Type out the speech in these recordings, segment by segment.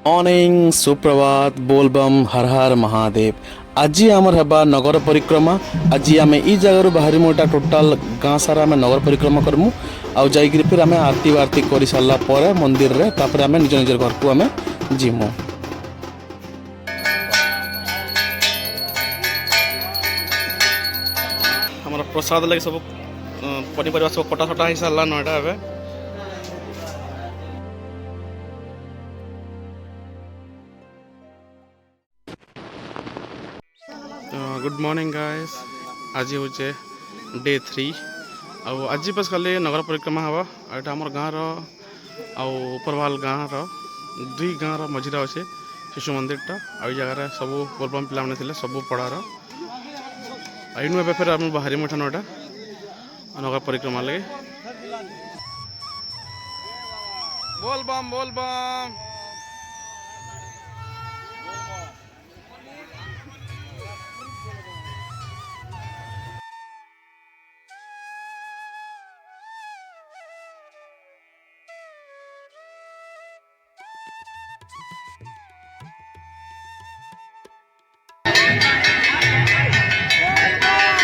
Morning सुप्रभात बोलबम हर हर महादेव। आज आमर हेबा नगर परिक्रमा। आज आम ई जगह बाहरी मोटा टोटाल गाँ सारा आम नगर परिक्रमा करमु आउ जाइक फिर आम आरती वारती कर सारा पर मंदिर रे तापर आम निज निज घर को आम जीमु। हमर प्रसाद लगे सब पनीपरिया सब कटा छटा हो सारा नटा ए गुड मॉर्निंग गाइस। आज हूँ डे 3 आज बस खाली नगर परिक्रमा हवा। यहाँ आम गाँव उपरवाल गाँव दुई गाँव मझीरे अच्छे शिशु मंदिरटा आ जगार सब बोलबम पिला मैंने सब पढ़ार इन फिर आम बाहरी मुठा नटा नगर परिक्रमा लगे बोलबम बोलबम।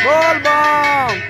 बोलबम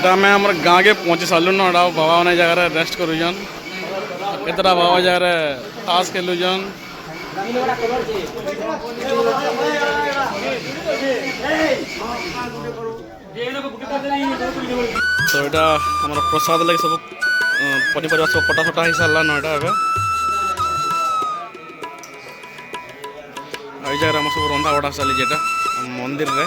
ଏଇଟା ଆମେ ଆମର ଗାଁକେ ପହଞ୍ଚି ସାରିଲୁନ। ଏଇଟା ବାବା ମାନେ ଜାଗାରେ ରେଷ୍ଟ କରୁଛନ୍। କେତେଟା ବାବା ଜାଗାରେ ତାସ୍ ଖେଲୁଛନ୍। ତ ଏଇଟା ଆମର ପ୍ରସାଦ ଲାଗି ସବୁ ପନିପରିବା ସବୁ କଟାଫଟା ହେଇସାରିଲାନ ଏଇଟା ଏବେ। ଆଉ ଏଇ ଜାଗାରେ ଆମର ସବୁ ରନ୍ଧା ବଢ଼ା ଚାଲିଛି ଏଇଟା ମନ୍ଦିରରେ।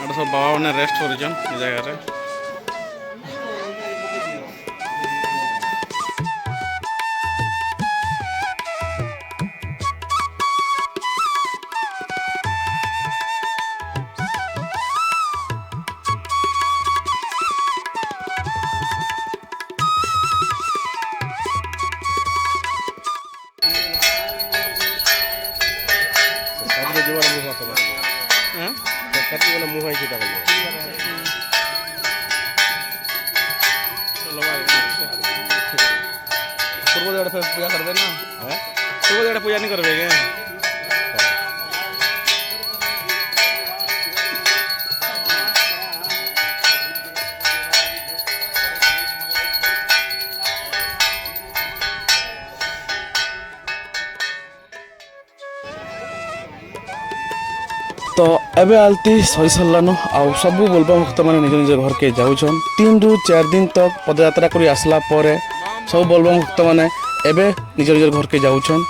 ଏଇଟା ସବୁ ବାବା ମାନେ ରେଷ୍ଟ କରୁଛନ୍ ଏ ଜାଗାରେ। पूर्व जगह पूजा करबे ना पूर्व जगह पूजा नहीं करबे क्या तो एबे आलती सही सरलान आउ सबू बोलबम भक्त मैंने निज निज घर के जाऊन 3 ରୁ 4 दिन तक पदयात्रा कर आसला सब बोलबम भक्त मैंने एबे निज निज घर के जाऊन।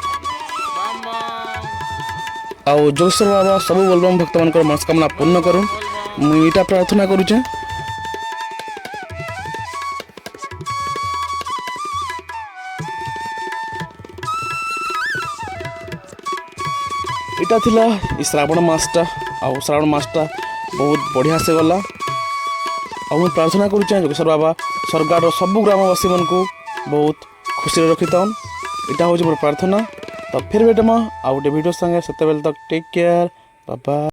आउ जोगेश्वर बाबा सबू बोलबम भक्त मान मनस्कामना पूर्ण करूँ मुझे प्रार्थना करुचे। इटा थिला श्रावण मासटा आउ श्रावण मासटा बहुत बढ़िया से गला। मुझे प्रार्थना करुचे जोगेश्वर बाबा सरकार सबू ग्रामवासी मन को बहुत खुशी रखी थाउन। इटा हूँ मोर प्रार्थना। तो फिर बेटे आउ गोटे वीडियो संगे से तक टेक केयर बाय।